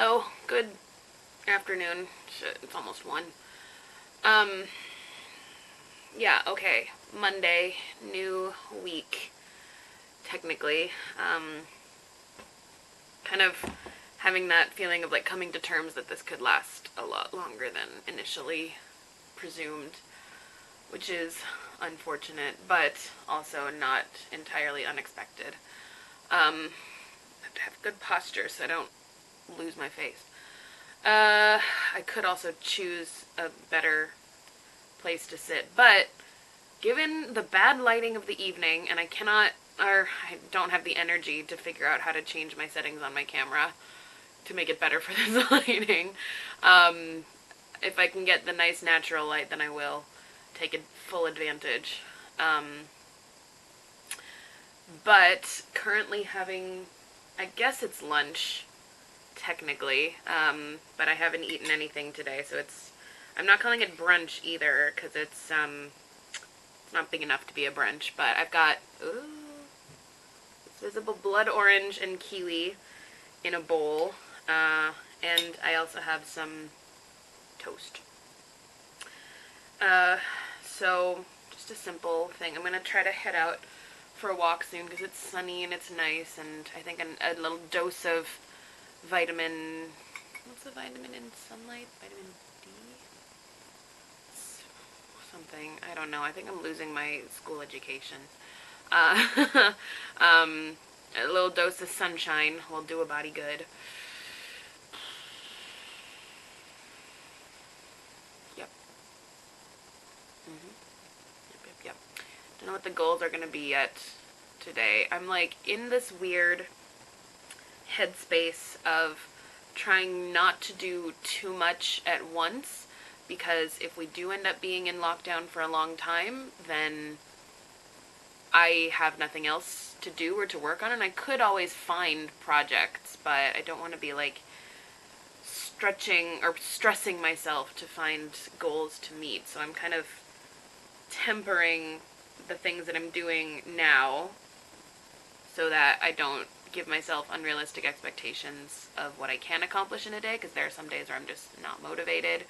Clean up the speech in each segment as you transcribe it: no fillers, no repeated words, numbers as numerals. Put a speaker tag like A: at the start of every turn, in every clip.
A: Hello, good afternoon. Shit, it's almost 1. Um, yeah, okay. Monday, new week, technically. Kind of having that feeling of like coming to terms that this could last a lot longer than initially presumed, which is unfortunate, but also not entirely unexpected. I have to have good posture so I don't lose my face. I could also choose a better place to sit, but given the bad lighting of the evening, and I don't have the energy to figure out how to change my settings on my camera to make it better for this lighting. If I can get the nice natural light, then I will take full advantage. But currently having, I guess it's lunch, technically, but I haven't eaten anything today, so I'm not calling it brunch either, because it's not big enough to be a brunch, but I've got, it's visible blood orange and kiwi in a bowl, and I also have some toast. So, just a simple thing. I'm going to try to head out for a walk soon, because it's sunny and it's nice, and I think a little dose of what's the vitamin in sunlight? Vitamin D? Something, I don't know. I think I'm losing my school education. Uh, a little dose of sunshine will do a body good. Yep. Yep. Don't know what the goals are going to be yet today. I'm like in this weird headspace of trying not to do too much at once, because if we do end up being in lockdown for a long time, then I have nothing else to do or to work on, and I could always find projects, but I don't want to be like stretching or stressing myself to find goals to meet. So I'm kind of tempering the things that I'm doing now so that I don't give myself unrealistic expectations of what I can accomplish in a day, because there are some days where I'm just not motivated,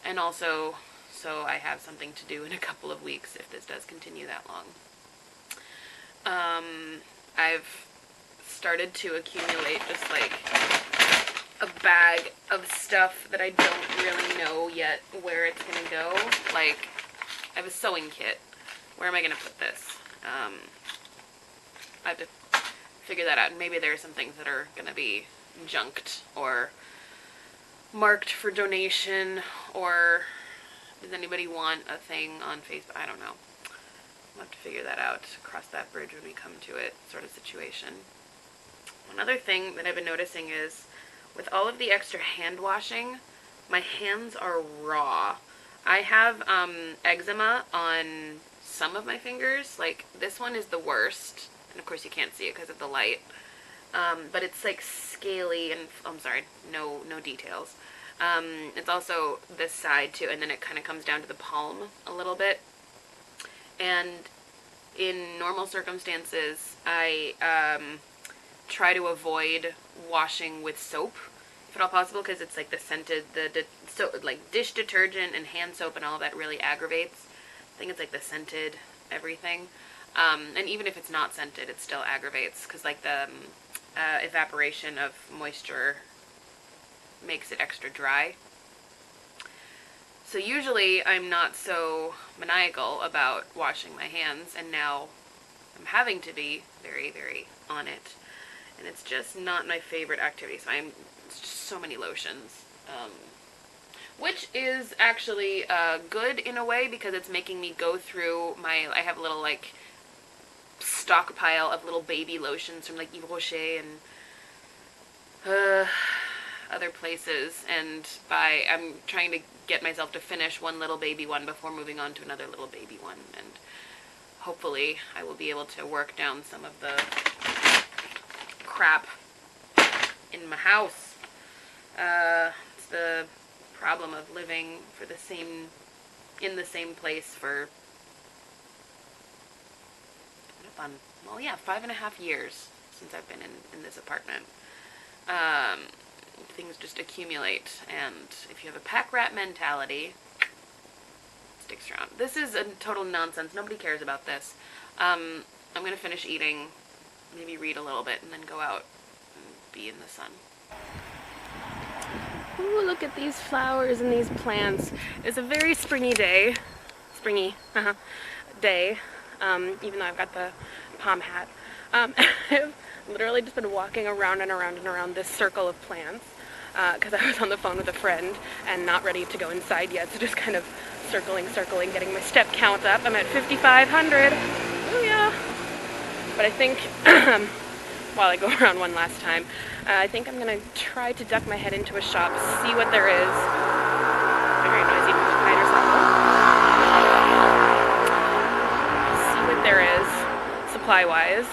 A: and also so I have something to do in a couple of weeks if this does continue that long. I've started to accumulate just like a bag of stuff that I don't really know yet where it's gonna go. Like, I have a sewing kit. Where am I gonna put this? I have to figure that out, and maybe there are some things that are gonna be junked or marked for donation, or does anybody want a thing on Facebook? I don't know. We'll have to figure that out, cross that bridge when we come to it, sort of situation. One other thing that I've been noticing is, with all of the extra hand washing, my hands are raw. I have eczema on some of my fingers. Like, this one is the worst, and of course you can't see it because of the light. But it's like scaly, and I'm sorry, no details. It's also this side too, and then it kind of comes down to the palm a little bit. And in normal circumstances, I try to avoid washing with soap, if at all possible, because it's like the scented, so like dish detergent and hand soap and all that really aggravates. I think it's like the scented everything. And even if it's not scented, it still aggravates, because like the evaporation of moisture makes it extra dry. So usually I'm not so maniacal about washing my hands, and now I'm having to be very, very on it. And it's just not my favorite activity, so it's just so many lotions. Which is actually good in a way, because it's making me go through I have a little like stockpile of little baby lotions from like Yves Rocher and other places, and I'm trying to get myself to finish one little baby one before moving on to another little baby one, and hopefully I will be able to work down some of the crap in my house. It's the problem of living in the same place for 5.5 years since I've been in this apartment. things just accumulate, and if you have a pack rat mentality, it sticks around. This is a total nonsense. Nobody cares about this. I'm going to finish eating, maybe read a little bit, and then go out and be in the sun. Ooh, look at these flowers and these plants. It's a very springy day. Day, even though I've got the palm hat. I've literally just been walking around and around and around this circle of plants because I was on the phone with a friend and not ready to go inside yet, so just kind of circling, getting my step count up. I'm at 5,500. Oh yeah. But I think, while I go around one last time, I think I'm going to try to duck my head into a shop, see what there is. Very noisy motorcycle. See what there is, supply-wise.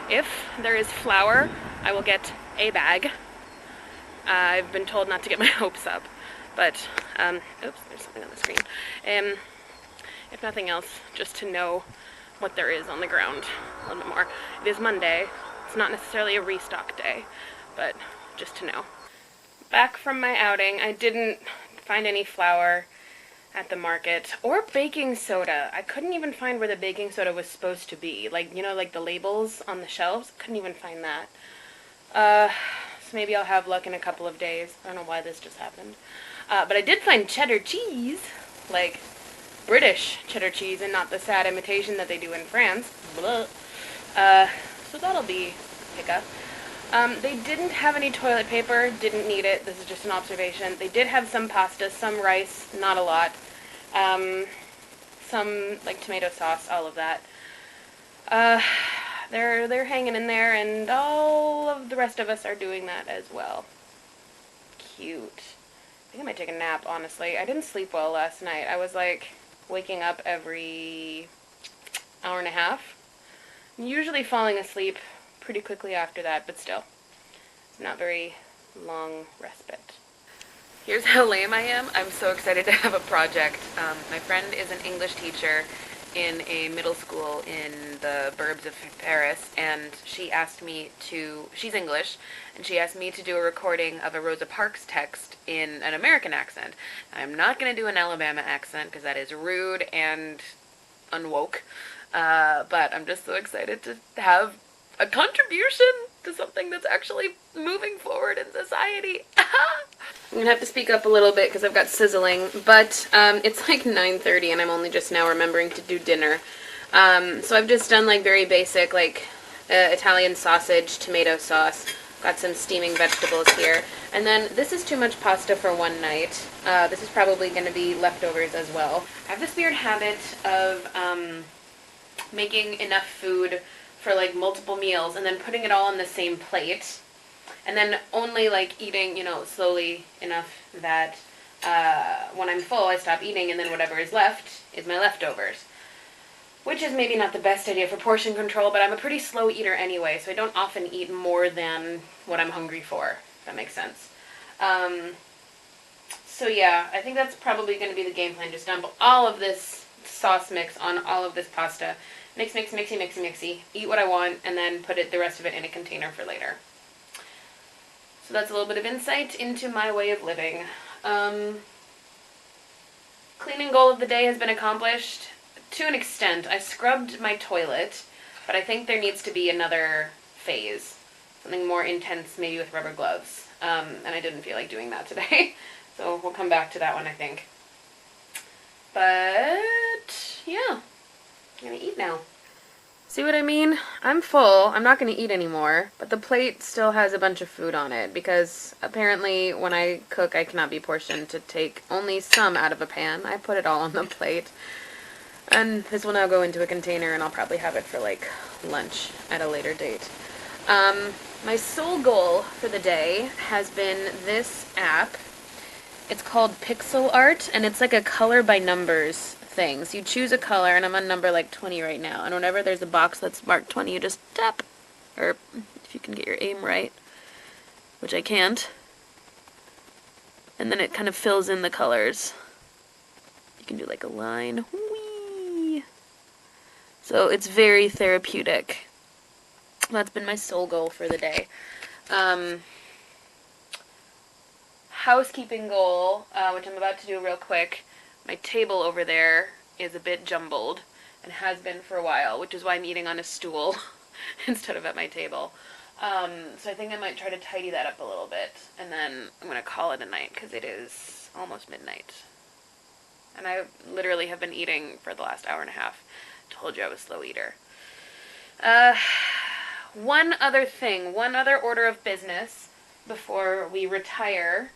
A: If there is flour, I will get a bag. I've been told not to get my hopes up, but, oops, there's something on the screen. If nothing else, just to know what there is on the ground a little bit more. It is Monday. It's not necessarily a restock day, but just to know. Back from my outing, I didn't find any flour at the market or baking soda. I couldn't even find where the baking soda was supposed to be. Like, you know, like the labels on the shelves. Couldn't even find that. So maybe I'll have luck in a couple of days. I don't know why this just happened. But I did find cheddar cheese, like British cheddar cheese, and not the sad imitation that they do in France. Blah. So that'll be a pickup. They didn't have any toilet paper, didn't need it, this is just an observation. They did have some pasta, some rice, not a lot. Some, like, tomato sauce, all of that. They're hanging in there, and all of the rest of us are doing that as well. Cute. I think I might take a nap, honestly. I didn't sleep well last night. I was, like, waking up every hour and a half. I'm usually falling asleep pretty quickly after that, but still, not very long respite. Here's how lame I am. I'm so excited to have a project. My friend is an English teacher in a middle school in the burbs of Paris, and she asked me to, she's English, and she asked me to do a recording of a Rosa Parks text in an American accent. I'm not going to do an Alabama accent because that is rude and unwoke, but I'm just so excited to have a contribution to something that's actually moving forward in society. I'm gonna have to speak up a little bit because I've got sizzling, but it's like 9:30 and I'm only just now remembering to do dinner. So I've just done like very basic, like Italian sausage, tomato sauce. Got some steaming vegetables here. And then this is too much pasta for one night. This is probably going to be leftovers as well. I have this weird habit of making enough food for like multiple meals and then putting it all on the same plate. And then only like eating, you know, slowly enough that when I'm full I stop eating, and then whatever is left is my leftovers. Which is maybe not the best idea for portion control, but I'm a pretty slow eater anyway, so I don't often eat more than what I'm hungry for, if that makes sense. So yeah, I think that's probably going to be the game plan. Just dump all of this sauce mix on all of this pasta. Mix, mix, mixy, mixy, mixy. Eat what I want, and then put the rest of it in a container for later. So that's a little bit of insight into my way of living. Cleaning goal of the day has been accomplished to an extent. I scrubbed my toilet, but I think there needs to be another phase. Something more intense, maybe with rubber gloves. And I didn't feel like doing that today. So we'll come back to that one, I think. But, yeah. I'm gonna eat now. See what I mean? I'm full. I'm not going to eat anymore, but the plate still has a bunch of food on it because apparently when I cook I cannot be portioned to take only some out of a pan. I put it all on the plate. And this will now go into a container and I'll probably have it for like lunch at a later date. My sole goal for the day has been this app. It's called Pixel Art, and it's like a color by numbers things. You choose a color, and I'm on number like 20 right now, and whenever there's a box that's marked 20, you just tap, or if you can get your aim right, which I can't, and then it kind of fills in the colors. You can do like a line. Whee! So it's very therapeutic. That's been my sole goal for the day. housekeeping goal, which I'm about to do real quick. My table over there is a bit jumbled and has been for a while, which is why I'm eating on a stool instead of at my table. So I think I might try to tidy that up a little bit, and then I'm going to call it a night because it is almost midnight. And I literally have been eating for the last hour and a half. Told you I was a slow eater. One other thing, one other order of business before we retire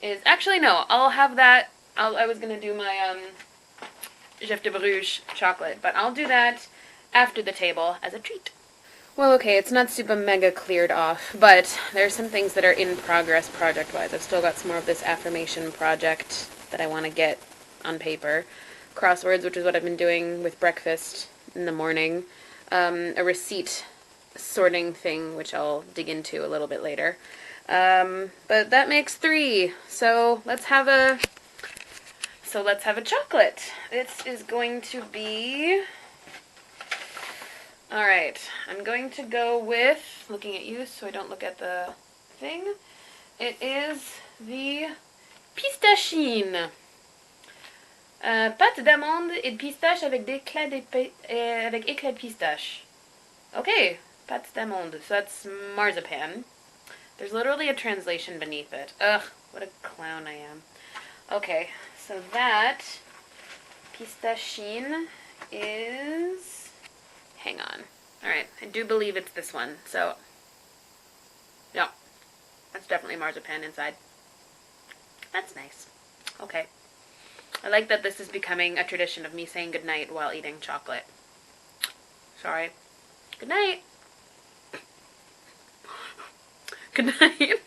A: is, actually no, I'll have that. I was going to do my Jeff de Bruges chocolate, but I'll do that after the table as a treat. Well, okay, it's not super mega cleared off, but there's some things that are in progress project-wise. I've still got some more of this affirmation project that I want to get on paper. Crosswords, which is what I've been doing with breakfast in the morning. A receipt sorting thing, which I'll dig into a little bit later. But that makes 3. So let's have a chocolate. This is going to be... Alright, I'm going to go with, looking at you so I don't look at the thing, it is the pistachine. Pâte d'amande et de pistache avec éclat de pistache. Okay, pâte d'amande, so that's marzipan. There's literally a translation beneath it. Ugh, what a clown I am. Okay, so that pistachine is... Hang on. Alright, I do believe it's this one, so... Yeah, that's definitely marzipan inside. That's nice. Okay. I like that this is becoming a tradition of me saying goodnight while eating chocolate. Sorry. Good night. Good night.